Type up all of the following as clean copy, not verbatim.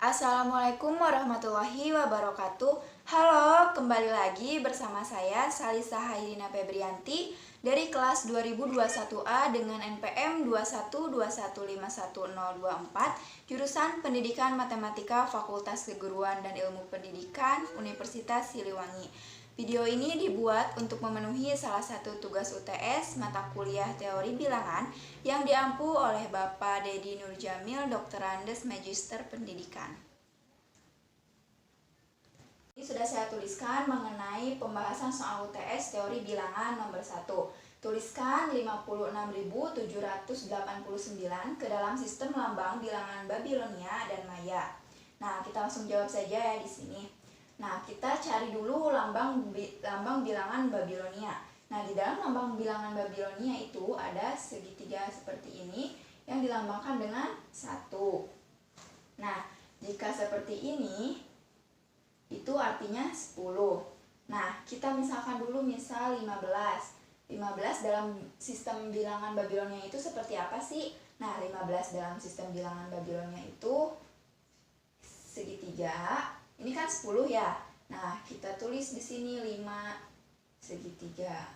Assalamualaikum warahmatullahi wabarakatuh. Halo, kembali lagi bersama saya Salisa Hairina Febrianti dari kelas 2021A dengan NPM 212151024, jurusan Pendidikan Matematika Fakultas Keguruan dan Ilmu Pendidikan Universitas Siliwangi. Video ini dibuat untuk memenuhi salah satu tugas UTS mata kuliah teori bilangan yang diampu oleh Bapak Dedi Nurjamil, Doktorandes Magister Pendidikan. Ini sudah saya tuliskan mengenai pembahasan soal UTS teori bilangan nomor 1. Tuliskan 56.789 ke dalam sistem lambang bilangan Babilonia dan Maya. Nah, kita langsung jawab saja ya di sini. Nah, kita cari dulu lambang bilangan Babilonia. Nah, di dalam lambang bilangan Babilonia itu ada segitiga seperti ini yang dilambangkan dengan 1. Nah, jika seperti ini, itu artinya 10. Nah, kita misalkan dulu misal 15. 15 dalam sistem bilangan Babilonia itu seperti apa sih? Nah, 15 dalam sistem bilangan Babilonia itu segitiga. Ini kan 10 ya. Nah, kita tulis di sini 5 segitiga.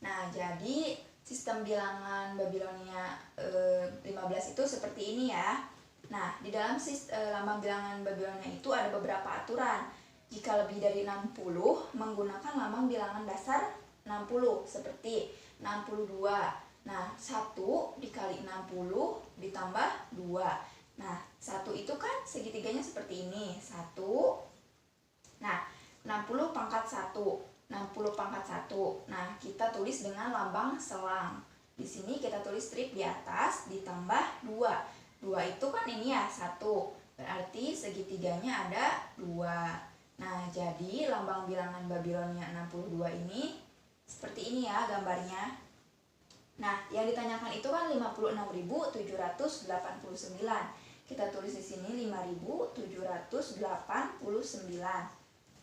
Nah, jadi sistem bilangan Babilonia 15 itu seperti ini ya. Nah, di dalam lambang bilangan Babilonia itu ada beberapa aturan. Jika lebih dari 60, menggunakan lambang bilangan dasar 60 seperti 62. Nah, 1 dikali 60 ditambah 2. Nah, 1 itu kan segitiganya seperti ini. 1. Nah, 60 pangkat 1. 60 pangkat 1. Nah, kita tulis dengan lambang selang. Di sini kita tulis strip di atas ditambah 2. 2 itu kan ini ya, 1. Berarti segitiganya ada 2. Nah, jadi lambang bilangan Babilonia 62 ini seperti ini ya gambarnya. Nah, yang ditanyakan itu kan 56.789. Kita tulis di sini 5.789.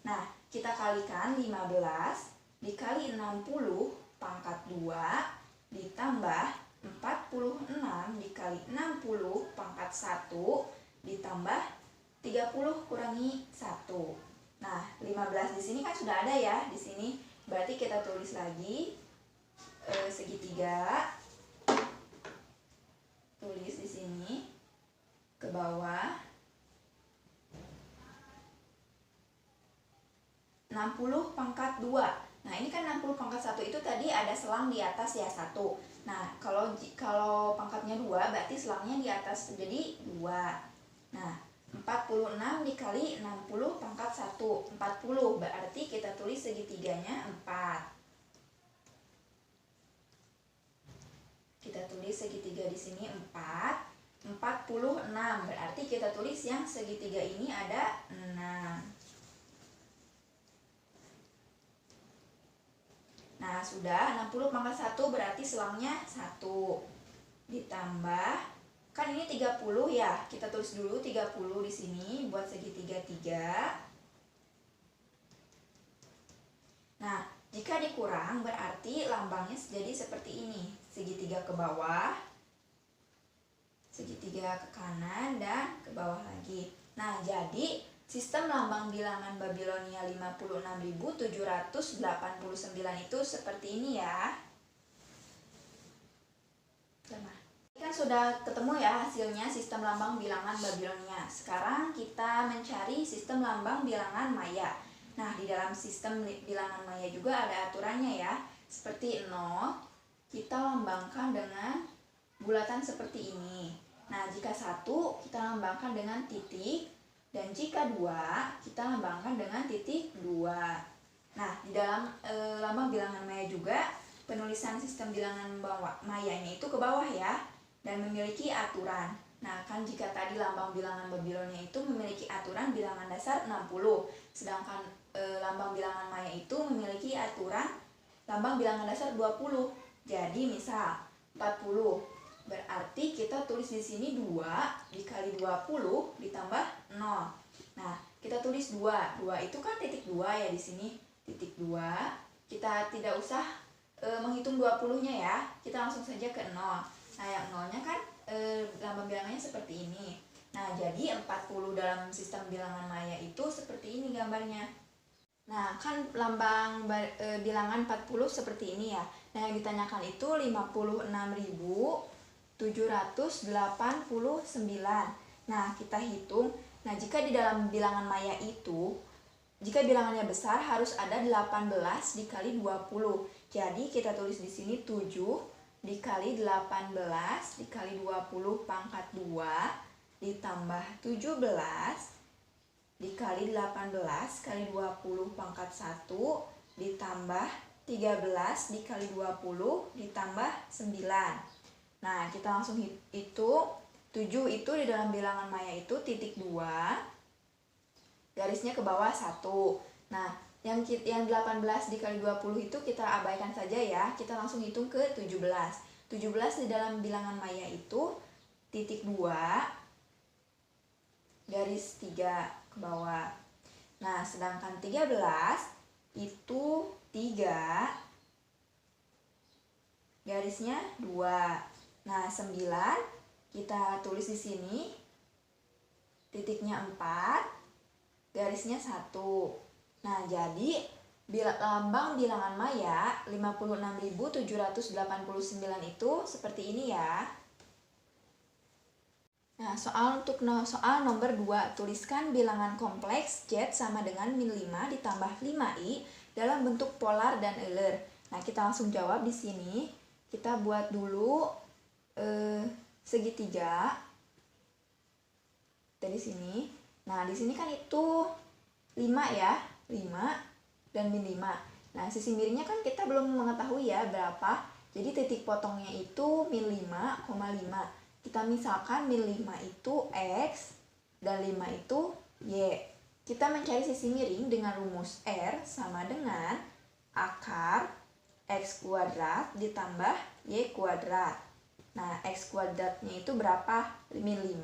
Nah, kita kalikan 15 dikali 60 pangkat 2 ditambah 46 dikali 60 pangkat 1 ditambah 30 kurangi 1. Nah, 15 di sini kan sudah ada ya di sini. Berarti kita tulis lagi segitiga. Tulis di sini ke bawah 60 pangkat 2. Nah, ini kan 60 pangkat 1 itu tadi ada selang di atas ya, 1. Nah, kalau pangkatnya 2 berarti selangnya di atas jadi 2. Nah, 46 dikali 60 pangkat 1, 40. Berarti kita tulis segitiganya 4. Kita tulis segitiga di sini 4. 46. Berarti kita tulis yang segitiga ini ada 6. Nah, sudah 60 pangkat 1 berarti selangnya 1. Ditambah, kan ini 30 ya. Kita tulis dulu 30 di sini buat segitiga 3. Nah, jika dikurang berarti lambangnya jadi seperti ini. Segitiga ke bawah, segitiga ke kanan, dan ke bawah lagi. Nah, jadi sistem lambang bilangan Babilonia 56.789 itu seperti ini ya. Ini kan sudah ketemu ya hasilnya sistem lambang bilangan Babilonia. Sekarang kita mencari sistem lambang bilangan Maya. Nah, di dalam sistem bilangan Maya juga ada aturannya ya. Seperti 0, kita lambangkan dengan bulatan seperti ini. Nah, jika 1 kita lambangkan dengan titik, dan jika 2 kita lambangkan dengan titik 2. Nah, di dalam lambang bilangan Maya juga penulisan sistem bilangan Mayanya itu ke bawah ya, dan memiliki aturan. Nah, kan jika tadi lambang bilangan Babilonia itu memiliki aturan bilangan dasar 60, sedangkan lambang bilangan Maya itu memiliki aturan lambang bilangan dasar 20. Jadi misal 40. Berarti kita tulis di sini 2 dikali 20 ditambah 0. Nah, kita tulis 2. 2 itu kan titik 2 ya di sini. Titik 2. Kita tidak usah menghitung 20-nya ya. Kita langsung saja ke 0. Nah, yang 0-nya kan lambang bilangannya seperti ini. Nah, jadi 40 dalam sistem bilangan maya itu seperti ini gambarnya. Nah, kan lambang bilangan 40 seperti ini ya. Nah, yang ditanyakan itu 56.789. Nah, kita hitung. Nah, jika di dalam bilangan maya itu, jika bilangannya besar harus ada 18 dikali 20. Jadi, kita tulis di sini 7 dikali 18 dikali 20 pangkat 2 ditambah 17 dikali 18 kali 20 pangkat 1 ditambah 13 dikali 20 ditambah 9. Nah, kita langsung hitung. 7 itu di dalam bilangan maya itu titik 2, garisnya ke bawah 1. Nah, yang 18 dikali 20 itu kita abaikan saja ya. Kita langsung hitung ke 17. 17 di dalam bilangan maya itu titik 2, garis 3 ke bawah. Nah, sedangkan 13 itu 3, garisnya 2. Nah, 9 kita tulis di sini titiknya 4, garisnya 1. Nah, jadi lambang bilangan maya 56.789 itu seperti ini ya. Nah, soal nomor 2, tuliskan bilangan kompleks Z sama dengan min 5 ditambah 5i dalam bentuk polar dan Euler. Nah, kita langsung jawab di sini. Kita buat dulu segitiga dari sini. Nah, di sini kan itu 5 ya, 5 dan min 5. Nah, sisi miringnya kan kita belum mengetahui ya berapa. Jadi titik potongnya itu min 5,5. Kita misalkan min 5 itu X dan 5 itu Y. Kita mencari sisi miring dengan rumus R sama dengan akar X kuadrat ditambah Y kuadrat. Nah, X kuadratnya itu berapa? Min 5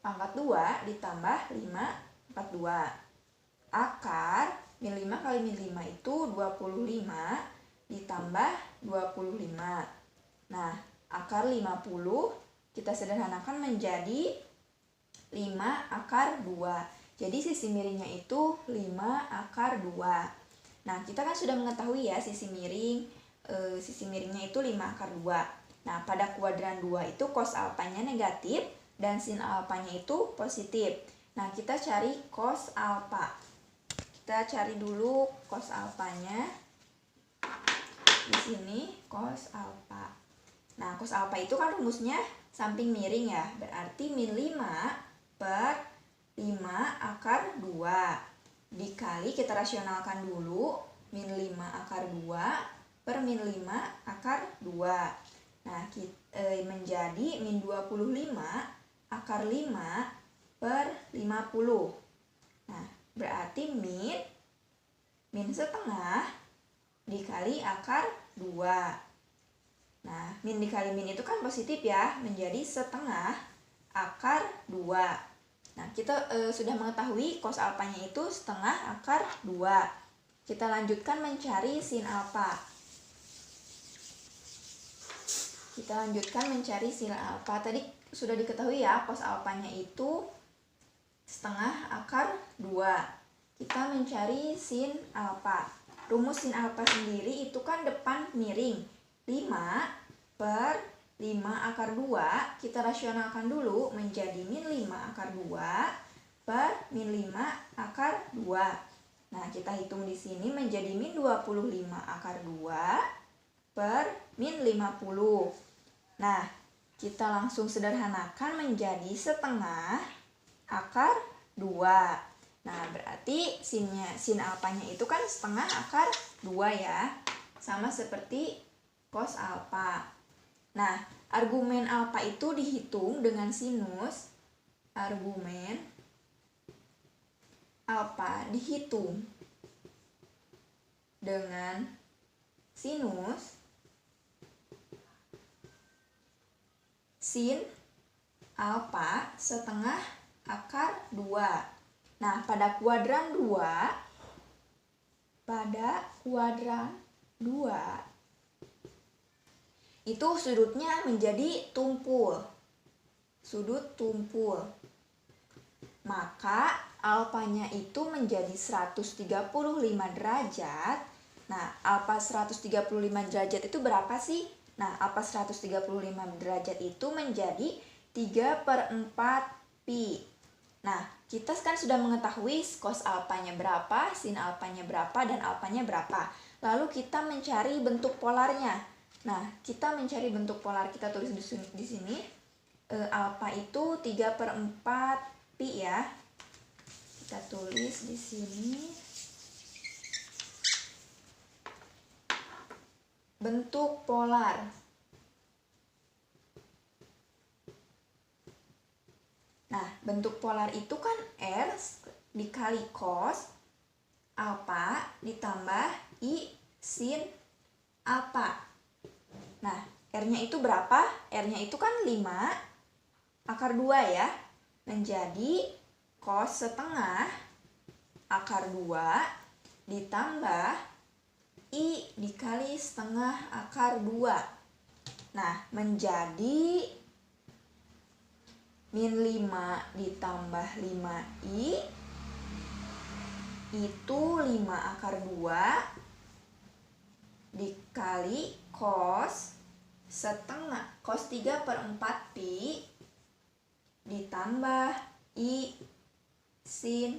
pangkat 2 ditambah 5 pangkat 2. Akar min 5 kali min 5 itu 25 ditambah 25. Nah, akar 50 kita sederhanakan menjadi 5 akar 2. Jadi sisi miringnya itu 5 akar 2. Nah, kita kan sudah mengetahui ya sisi miringnya itu 5 akar 2. Nah, pada kuadran 2 itu cos alfanya negatif dan sin alfanya itu positif. Nah, kita cari cos alfa. Kita cari dulu cos alfanya. Di sini cos alfa. Nah, cos alfa itu kan rumusnya samping miring ya. Berarti min 5 per 5 akar 2. Dikali, kita rasionalkan dulu. Min 5 akar 2 per min 5 akar 2. Nah, menjadi min 25 akar 5 per 50. Nah, berarti min setengah dikali akar 2. Nah, min dikali min itu kan positif ya, menjadi setengah akar 2. Nah, kita sudah mengetahui cos alfanya itu setengah akar 2. Kita lanjutkan mencari sin alfa. Tadi sudah diketahui ya, cos alfanya itu setengah akar 2. Kita mencari sin alfa. Rumus sin alfa sendiri itu kan depan miring. 5 per 5 akar 2 kita rasionalkan dulu menjadi min 5 akar 2 per min 5 akar 2. Nah, kita hitung di sini menjadi min 25 akar 2 per min 50. Nah, kita langsung sederhanakan menjadi setengah akar 2. Nah, berarti sin alfanya itu kan setengah akar 2 ya. Sama seperti cos alfa. Nah, argumen alfa itu dihitung dengan sinus. Argumen alfa dihitung dengan sinus sin alfa setengah akar 2. Nah, pada kuadran 2 pada kuadran 2 itu sudutnya menjadi tumpul. Sudut tumpul. Maka alfanya itu menjadi 135 derajat. Nah, alfa 135 derajat itu berapa sih? Nah, alfa 135 derajat itu menjadi 3/4 pi. Nah, kita kan sudah mengetahui cos alfanya berapa, sin alfanya berapa, dan alfanya berapa. Lalu kita mencari bentuk polarnya. Nah, kita mencari bentuk polar, kita tulis di sini. Alfa itu 3/4 pi ya. Kita tulis di sini. Bentuk polar. Nah, bentuk polar itu kan R dikali cos alfa ditambah I sin alfa. Nah, R-nya itu berapa? R-nya itu kan 5/2 ya. Menjadi cos setengah akar 2 ditambah I dikali setengah akar 2. Nah, menjadi min 5 ditambah 5I itu 5/2 dikali cos setengah, cos 3/4 pi ditambah I sin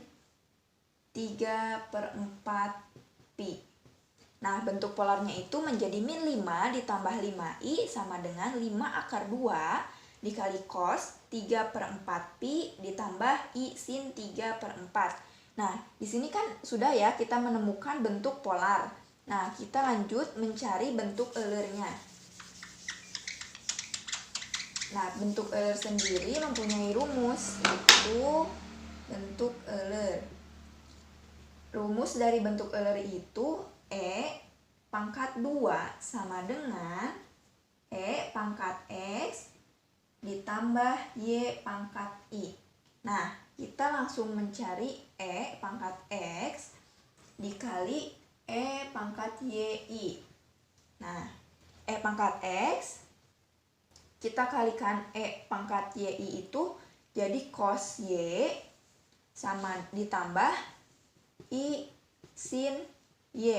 3/4 pi. Nah, bentuk polarnya itu menjadi min 5 ditambah 5I sama dengan 5/2 dikali cos 3/4 pi ditambah I sin 3/4. Nah, di sini kan sudah ya kita menemukan bentuk polar. Nah, kita lanjut mencari bentuk Eulernya. Nah, bentuk Euler sendiri mempunyai rumus, yaitu bentuk Euler. Rumus dari bentuk Euler itu E pangkat 2 sama dengan E pangkat X ditambah Y pangkat I. Nah, kita langsung mencari E pangkat X dikali E pangkat YI. Nah, E pangkat X kita kalikan E pangkat YI itu jadi cos Y sama ditambah I sin Y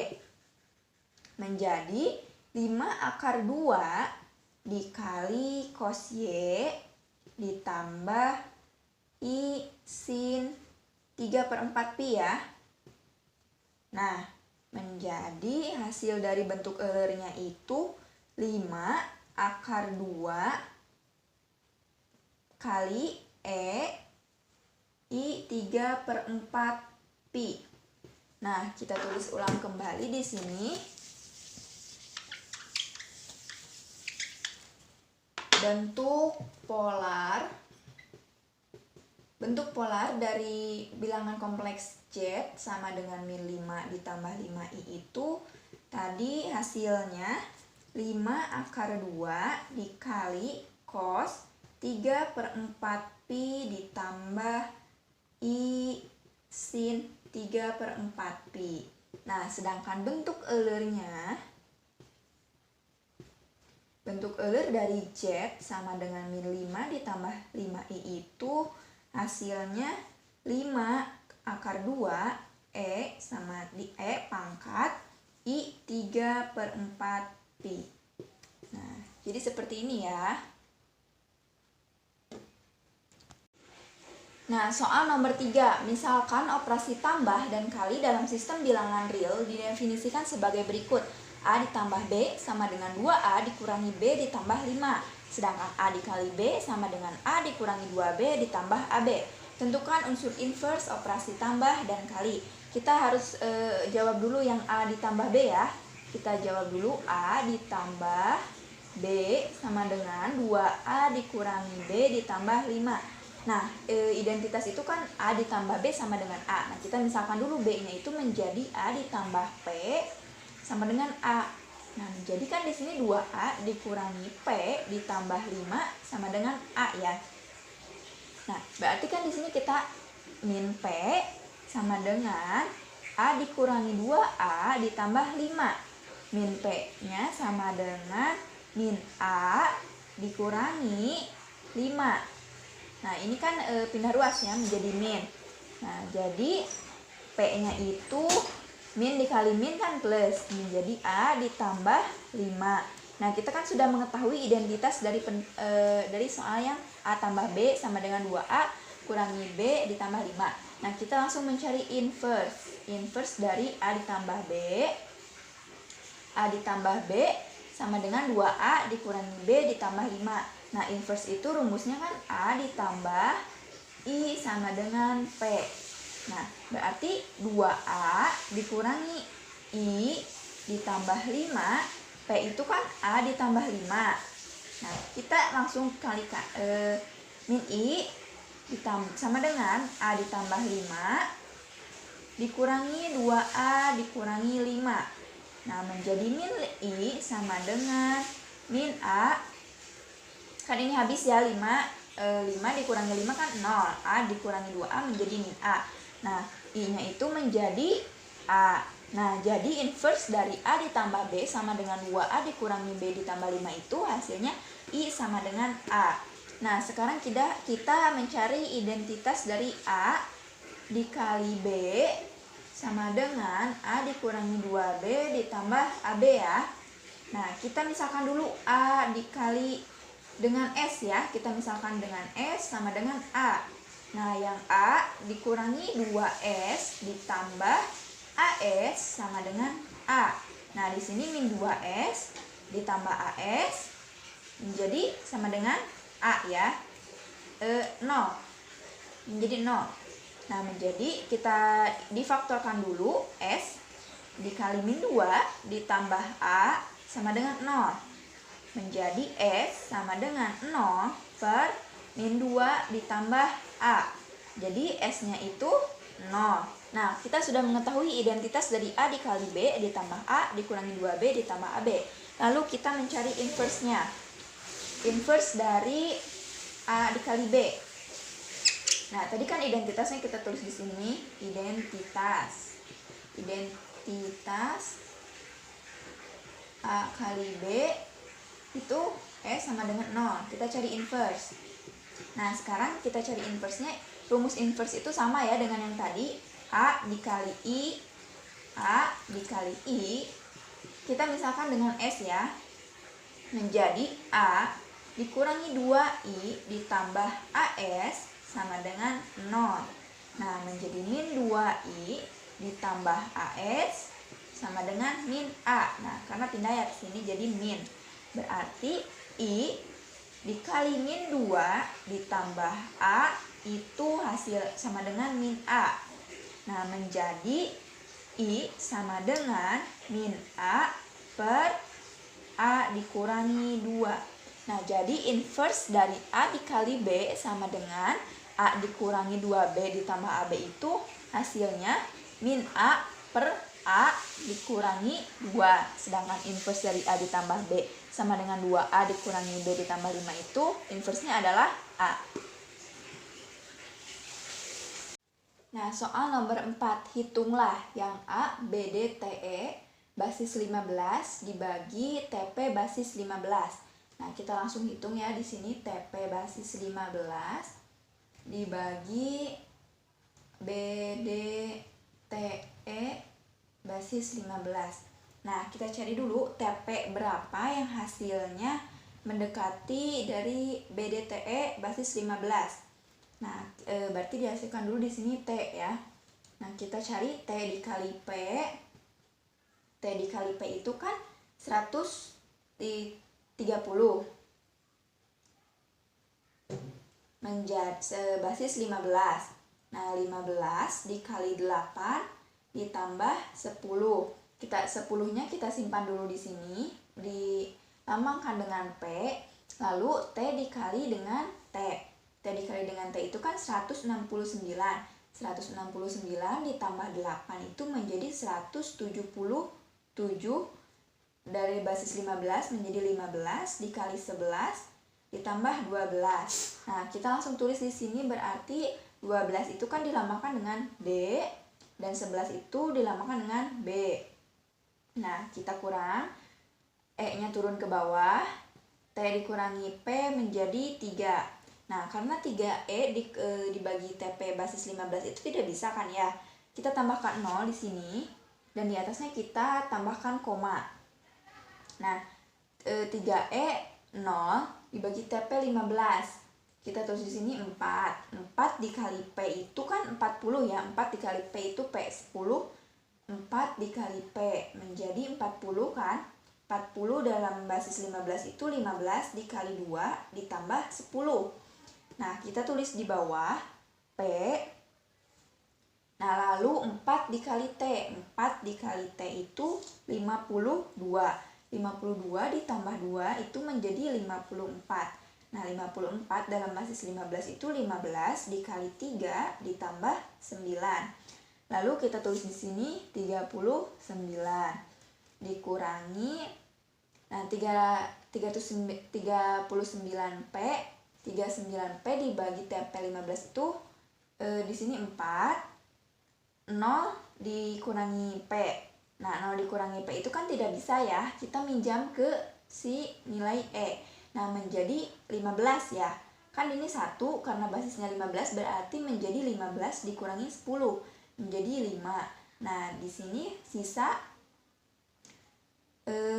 menjadi 5/2 dikali cos Y ditambah I sin 3/4 pi ya. Nah, menjadi hasil dari bentuk Eulernya itu 5/2 kali E I 3/4 pi. Nah, kita tulis ulang kembali di sini. Bentuk polar dari bilangan kompleks Z sama dengan min 5 ditambah 5I itu tadi hasilnya 5/2 dikali cos 3/4 pi ditambah I sin 3/4 pi. Nah, sedangkan bentuk Eulernya, bentuk Euler dari Z sama dengan min 5 ditambah 5I itu hasilnya 5/2 E sama di E pangkat I 3/4 pi. Nah, jadi seperti ini ya. Nah, soal nomor 3, misalkan operasi tambah dan kali dalam sistem bilangan real didefinisikan sebagai berikut. A ditambah B sama dengan 2A dikurangi B ditambah 5. Sedangkan A dikali B sama dengan A dikurangi 2B ditambah AB. Tentukan unsur inverse operasi tambah dan kali. Kita harus jawab dulu yang A ditambah B ya. Kita jawab dulu A ditambah B sama dengan 2A dikurangi B ditambah 5. Nah, identitas itu kan A ditambah B sama dengan A. Nah, kita misalkan dulu B-nya itu menjadi A ditambah P sama dengan A. Nah, jadi kan di sini 2A dikurangi P ditambah 5 sama dengan A ya. Nah, berarti kan di sini kita min P sama dengan A dikurangi 2A ditambah 5. Min P-nya sama dengan min A dikurangi 5. Nah, ini kan pindah ruas ya menjadi min. Nah, jadi P-nya itu min dikali min kan plus, menjadi A ditambah 5. Nah, kita kan sudah mengetahui identitas dari soal yang A tambah B sama dengan 2A kurangi B ditambah 5. Nah, kita langsung mencari inverse. Inverse dari A ditambah B. A ditambah B sama dengan 2A dikurangi B ditambah 5. Nah, inverse itu rumusnya kan A ditambah I sama dengan P. Nah, berarti 2A dikurangi I ditambah 5. P itu kan A ditambah 5. Nah, kita langsung kalikan min I sama dengan A ditambah 5 dikurangi 2A dikurangi 5. Nah, menjadi min I sama dengan min A. Kan ini habis ya, 5 dikurangi 5 kan 0. A dikurangi 2A menjadi min A. Nah, I-nya itu menjadi A. Nah, jadi inverse dari A ditambah B sama dengan 2A dikurangi B ditambah 5 itu hasilnya I sama dengan A. Nah, sekarang kita mencari identitas dari A dikali B sama dengan A dikurangi 2B ditambah AB ya. Nah, kita misalkan dulu A dikali dengan S ya. Kita misalkan dengan S sama dengan A. Nah, yang A dikurangi 2S ditambah AS sama dengan A. Nah, di sini min 2S ditambah AS menjadi sama dengan A ya. 0. Menjadi 0. Nah, menjadi kita difaktorkan dulu S dikali min 2 ditambah A sama dengan 0. Menjadi S sama dengan 0 per min 2 ditambah A. Jadi S-nya itu 0. Nah, kita sudah mengetahui identitas dari A dikali B ditambah A dikurangi 2B ditambah AB. Lalu kita mencari inverse-nya. Inverse dari A dikali B. Nah, tadi kan identitasnya kita tulis di sini. Identitas A kali B itu S sama dengan 0. Kita cari inverse. Nah, sekarang kita cari inverse-nya. Rumus inverse itu sama ya dengan yang tadi. A dikali I. A dikali I. Kita misalkan dengan S ya. Menjadi A dikurangi 2I ditambah AS sama dengan 0. Nah, menjadi min 2I ditambah AS sama dengan min A. Nah, karena pindah ya ke sini jadi min. Berarti I dikali min 2 ditambah A itu hasil sama dengan min A. Nah, menjadi I sama dengan min A per A dikurangi 2. Nah, jadi inverse dari A dikali B sama dengan A dikurangi 2B ditambah AB itu hasilnya min A per A dikurangi 2. Sedangkan inverse dari A ditambah B sama dengan 2A dikurangi B ditambah 5 itu inverse-nya adalah A. Nah, soal nomor 4. Hitunglah yang A, B, D, T, E basis 15 dibagi TP basis 15. Nah, kita langsung hitung ya di sini TP basis 15 dibagi B, D, T, E basis 15. Nah, kita cari dulu TP berapa yang hasilnya mendekati dari BDTE basis 15. Nah, berarti dihasilkan dulu di sini T ya. Nah, kita cari T dikali P. T dikali P itu kan 130 menjadi basis 15. Nah, 15 dikali 8 ditambah 10. 10-nya kita simpan dulu di sini, dilambangkan dengan P, lalu T dikali dengan T. T dikali dengan T itu kan 169. 169 ditambah 8 itu menjadi 177. Dari basis 15 menjadi 15 dikali 11 ditambah 12. Nah, kita langsung tulis di sini berarti 12 itu kan dilambangkan dengan D dan 11 itu dilambangkan dengan B. Nah, kita kurang E-nya turun ke bawah, T dikurangi P menjadi 3. Nah, karena 3E dibagi TP basis 15 itu tidak bisa kan ya. Kita tambahkan 0 di sini dan di atasnya kita tambahkan koma. Nah, 3E 0 dibagi TP 15. Kita tulis di sini 4. 4 dikali P itu kan 40 ya. 4 dikali P itu P 10. 4 dikali P menjadi 40 kan. 40 dalam basis 15 itu 15 dikali 2 ditambah 10. Nah, kita tulis di bawah P. Nah, lalu 4 dikali T. 4 dikali T itu 52. 52 ditambah 2 itu menjadi 54. Nah, 54 dalam basis 15 itu 15 dikali 3 ditambah 9. Lalu kita tulis di sini 39 dikurangi, nah 39P dibagi TP 15 itu di sini 4, 0 dikurangi P. Nah, 0 dikurangi P itu kan tidak bisa ya, kita minjam ke si nilai E. Nah, menjadi 15 ya. Kan ini 1 karena basisnya 15 berarti menjadi 15 dikurangi 10 menjadi 5. Nah, di sini sisa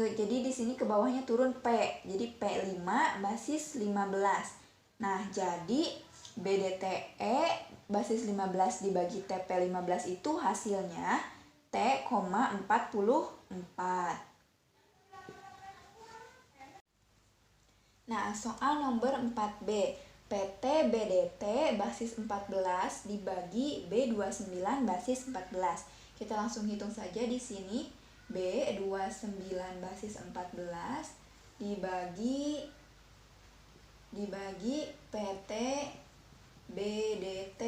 jadi di sini ke bawahnya turun P. Jadi P5 basis 15. Nah, jadi BDTE basis 15 dibagi TP15 itu hasilnya T,44. Nah, soal nomor 4B. PT BDT basis 14 dibagi B29 basis 14. Kita langsung hitung saja di sini. B29 basis 14 dibagi PT BDT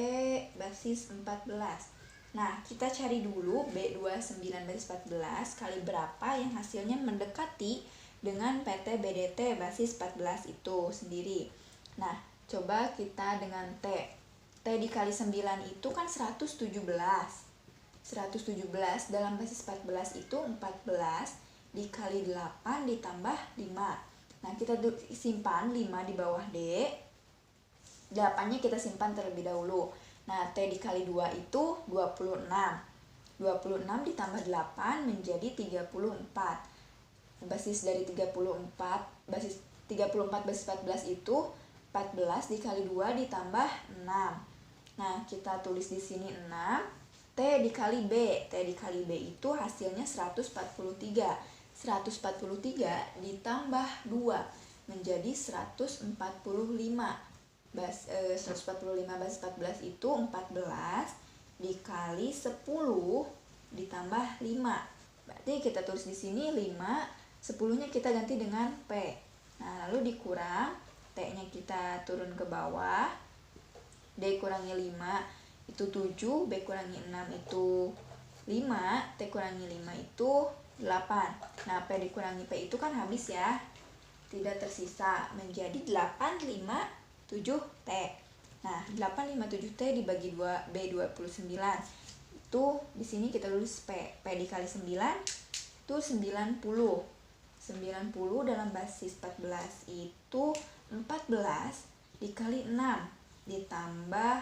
basis 14. Nah, kita cari dulu B29 basis 14 kali berapa yang hasilnya mendekati dengan PT BDT basis 14 itu sendiri. Nah, coba kita dengan T. T dikali 9 itu kan 117. 117 dalam basis 14 itu 14 dikali 8 ditambah 5. Nah, kita simpan 5 di bawah D. 8-nya kita simpan terlebih dahulu. Nah, T dikali 2 itu 26. 26 ditambah 8 menjadi 34. Basis dari 34 basis 14 itu 14 dikali 2 ditambah 6. Nah, kita tulis di sini 6. T dikali B. T dikali B itu hasilnya 143. 143 ditambah 2 menjadi 145. 145 basis 14 itu 14 dikali 10 ditambah 5. Berarti kita tulis di sini 5, 10-nya kita ganti dengan P. Nah, lalu dikurang, T-nya kita turun ke bawah. D kurangi 5 itu 7, B kurangi 6 itu 5, T kurangi 5 itu 8. Nah, P dikurangi P itu kan habis ya, tidak tersisa, menjadi 857T. Nah, 857T dibagi 2 B29 itu di sini kita tulis P. P dikali 9 itu 90. 90 dalam basis 14 itu 14 dikali 6 ditambah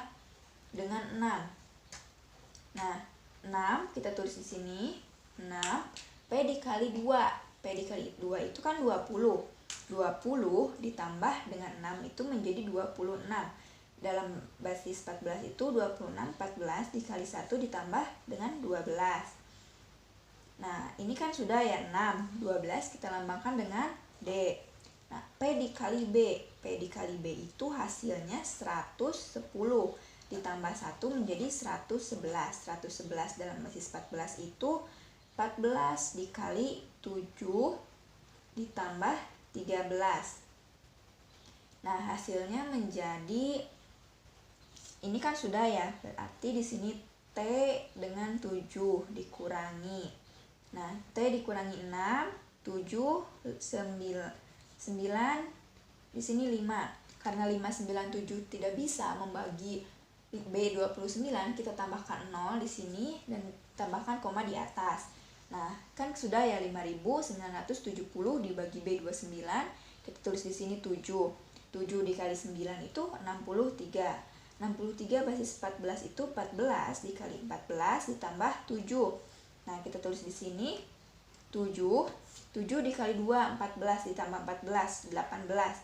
dengan 6. Nah, 6 kita tulis di sini 6. P dikali 2. P dikali 2 itu kan 20. 20 ditambah dengan 6 itu menjadi 26. Dalam basis 14 itu 26, 14 dikali 1 ditambah dengan 12. Nah, ini kan sudah ya 6. 12 kita lambangkan dengan D. Nah, P dikali B. P dikali B itu hasilnya 110. Ditambah 1 menjadi 111. 111 dalam basis 14 itu 14 dikali 7 ditambah 13. Nah, hasilnya menjadi, ini kan sudah ya, berarti di sini T dengan 7 dikurangi. Nah, T dikurangi 6, 7, 9, di sini 5. Karena 5, 9, 7 tidak bisa membagi B29, kita tambahkan 0 di sini dan tambahkan koma di atas. Nah, kan sudah ya 5.970 dibagi B29 Kita tulis di sini 7. 7 dikali 9 itu 63. 63 basis 14 itu 14 dikali 14 ditambah 7. Nah, kita tulis di sini 7. 7 dikali 2, 14 ditambah 14, 18.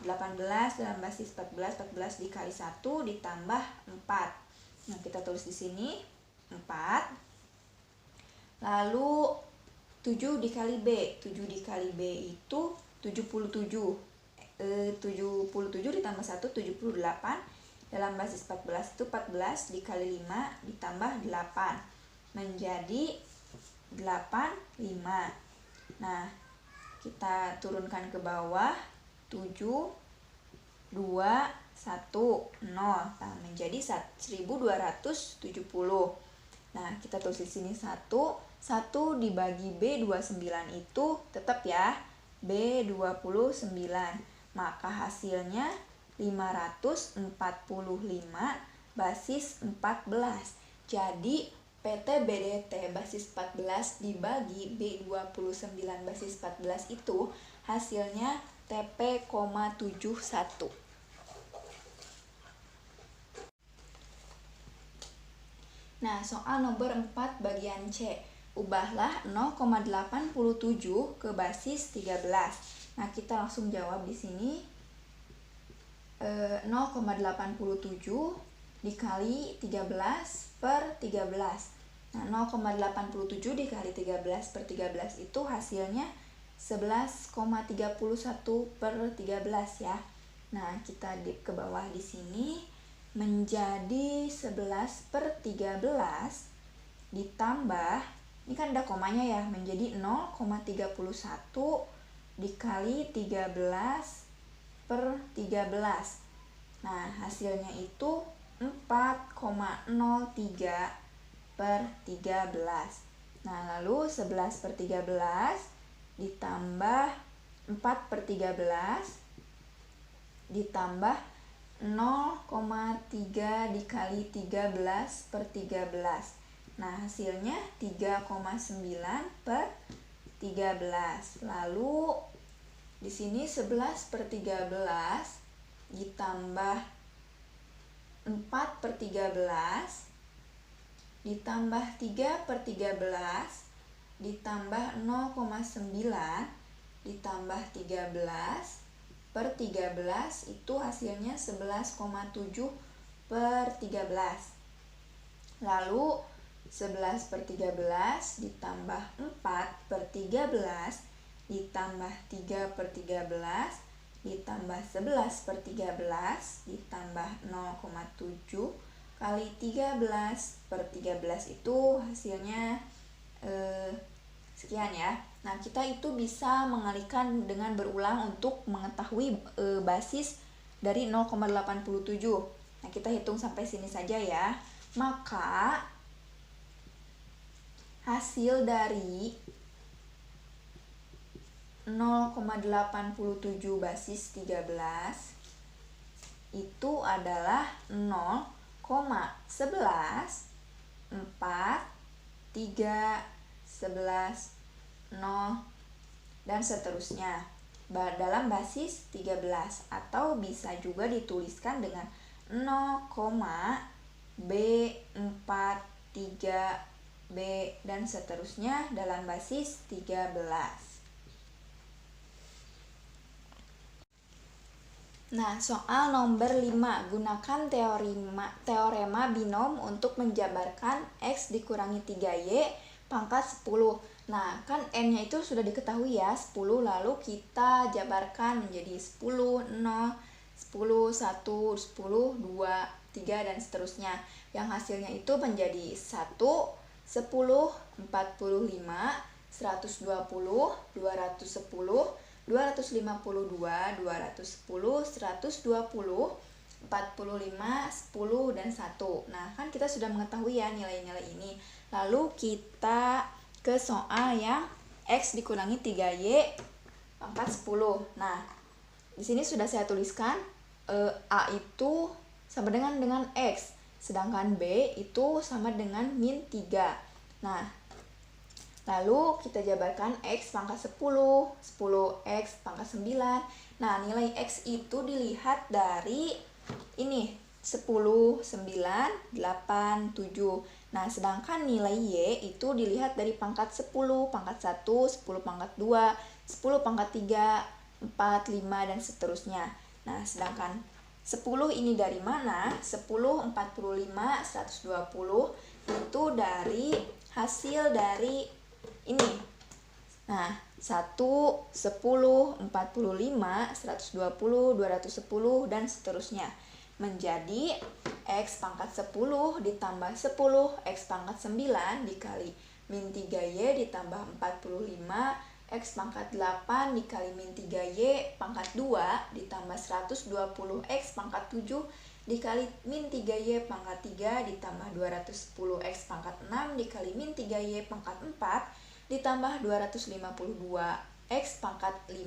18 dalam basis 14, 14 dikali 1 ditambah 4. Nah, kita tulis di sini 4. Lalu 7 dikali B. 7 dikali B itu 77. 77 ditambah 1, 78. Dalam basis 14 itu 14 dikali 5 ditambah 8. Menjadi 85. Nah, kita turunkan ke bawah. 7, 2, 1, 0. Nah, menjadi 1270. Nah, kita tulis di sini 1. 1 dibagi B29 itu tetap ya B29. Maka hasilnya 545 basis 14. Jadi PT BDT basis 14 dibagi B29 basis 14 itu hasilnya TP,71. Nah, soal nomor 4 bagian C. Ubahlah 0,87 ke basis 13. Nah, kita langsung jawab di sini. 0,87 dikali 13 per 13. Nah, 0,87 dikali 13 per 13 itu hasilnya 11,31 per 13 ya. Nah, kita dip ke bawah di sini menjadi 11 per 13 ditambah, ini kan ada komanya ya, menjadi 0,31 dikali 13 per 13. Nah, hasilnya itu 4,03 per 13. Nah, lalu 11 per 13 ditambah 4 per 13 ditambah 0,3 dikali 13 per 13. Nah, hasilnya 3,9 per 13. Lalu di sini 11 per 13 ditambah 4 per 13 ditambah 3 per 13 ditambah 0,9 ditambah 13 per 13 itu hasilnya 11,7 per 13. Lalu 11 per 13 ditambah 4 per 13 ditambah 3 per 13 ditambah 11 per 13 ditambah 0,7 kali 13 per 13 itu hasilnya sekian ya. Nah, kita itu bisa mengalihkan dengan berulang untuk mengetahui basis dari 0,87. Nah, kita hitung sampai sini saja ya. Maka hasil dari 0,87 basis 13 itu adalah 0,11 4 3 11 0 dan seterusnya dalam basis 13, atau bisa juga dituliskan dengan 0,B4 3B dan seterusnya dalam basis 13. Nah, soal nomor 5, gunakan teorema binom untuk menjabarkan X dikurangi 3Y pangkat 10. Nah, kan N-nya itu sudah diketahui ya, 10, lalu kita jabarkan menjadi 10, 0, 10, 1, 10, 2, 3, dan seterusnya. Yang hasilnya itu menjadi 1, 10, 45, 120, 210, 252, 210, 120, 45, 10, dan 1. Nah, kan kita sudah mengetahui ya nilai-nilai ini. Lalu kita ke soal yang X dikurangi 3Y pangkat 10. Nah, di sini sudah saya tuliskan A itu sama dengan X, sedangkan B itu sama dengan min 3. Nah, Lalu kita jabarkan X pangkat 10, 10X pangkat 9. Nah, nilai X itu dilihat dari ini, 10, 9, 8, 7. Nah, sedangkan nilai Y itu dilihat dari pangkat 10, pangkat 1, 10 pangkat 2, 10 pangkat 3, 4, 5, dan seterusnya. Nah, sedangkan 10 ini dari mana? 10, 45, 120 itu dari hasil dari ini. Nah, 1, 10, 45, 120, 210, dan seterusnya. Menjadi X pangkat 10 ditambah 10, X pangkat 9 dikali min 3Y ditambah 45, X pangkat 8 dikali min 3Y pangkat 2 ditambah 120 X pangkat 7 dikali min 3Y pangkat 3 ditambah 210 X pangkat 6 dikali min 3Y pangkat 4 ditambah 252 X pangkat 5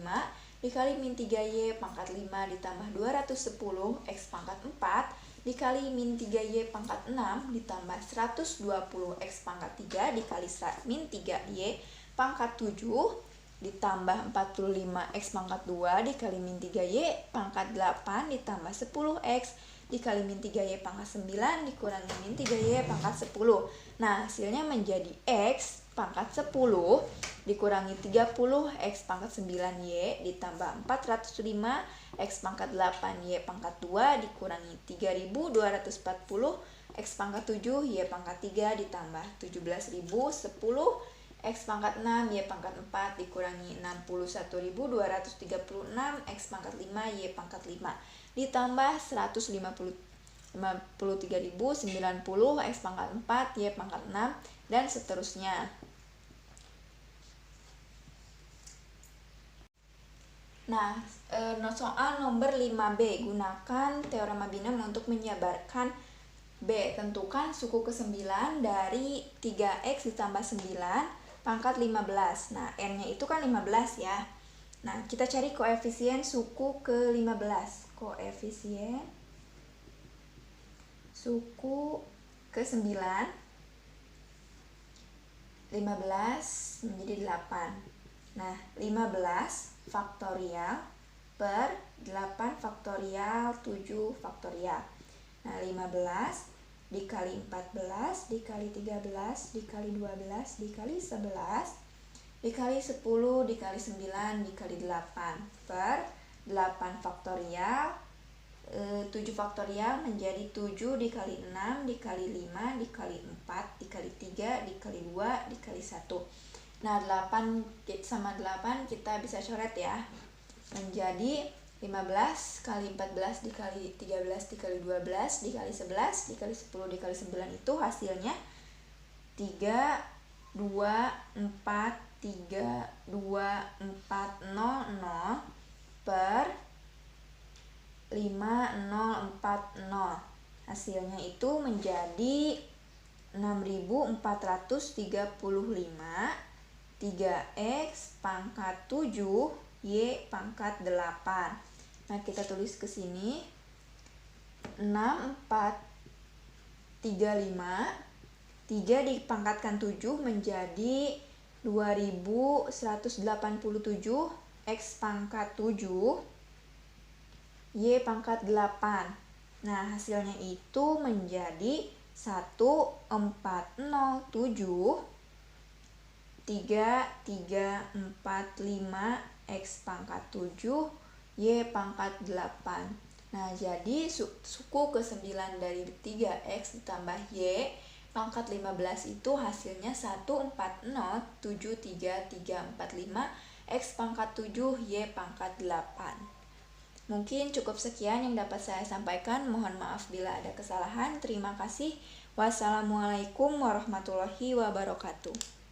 dikali min 3Y pangkat 5 ditambah 210 X pangkat 4 dikali min 3Y pangkat 6 ditambah 120 X pangkat 3 dikali min 3Y pangkat 7 ditambah 45 X pangkat 2 dikali min 3Y pangkat 8 ditambah 10 X dikali min 3Y pangkat 9 dikurangi min 3Y pangkat 10. Nah, hasilnya menjadi X pangkat 10 dikurangi 30 X pangkat 9Y ditambah 405 X pangkat 8Y pangkat 2 dikurangi 3240 X pangkat 7 Y pangkat 3 ditambah 17.010 X pangkat 6 Y pangkat 4 dikurangi 61.236 X pangkat 5 Y pangkat 5 ditambah 153.090 X pangkat 4 Y pangkat 6 dan seterusnya. Nah, soal nomor 5B, gunakan teorema binem untuk menjabarkan B. Tentukan suku ke-9 dari 3X ditambah 9 pangkat 15. Nah, N-nya itu kan 15 ya. Nah, kita cari koefisien suku ke-15. Koefisien suku ke-9 15 menjadi 8. Nah, 15 faktorial per 8 faktorial 7 faktorial. Nah, 15 dikali 14 dikali 13 dikali 12 dikali 11 dikali 10 dikali 9 dikali 8 per 8 faktorial 7 faktorial menjadi 7 dikali 6 dikali 5 dikali 4 dikali 3 dikali 2 dikali 1. Nah, 8 sama 8 kita bisa coret ya. Menjadi 15 kali 14 dikali 13 dikali 12 dikali 11 dikali 10 dikali 9 itu hasilnya 3, 2, 4, 3, 2, 4, 0, 0 per 5, 0, 4, 0. Hasilnya itu menjadi 6.435 3X pangkat 7 Y pangkat 8. Nah, kita tulis ke sini 6435 3 dipangkatkan 7 menjadi 2187 X pangkat 7 Y pangkat 8. Nah, hasilnya itu menjadi 1407 3345 X pangkat 7 Y pangkat 8. Nah, jadi suku ke-9 dari 3X ditambah Y pangkat 15 itu hasilnya 14073345 X pangkat 7 Y pangkat 8. Mungkin cukup sekian yang dapat saya sampaikan. Mohon maaf bila ada kesalahan. Terima kasih. Wassalamualaikum warahmatullahi wabarakatuh.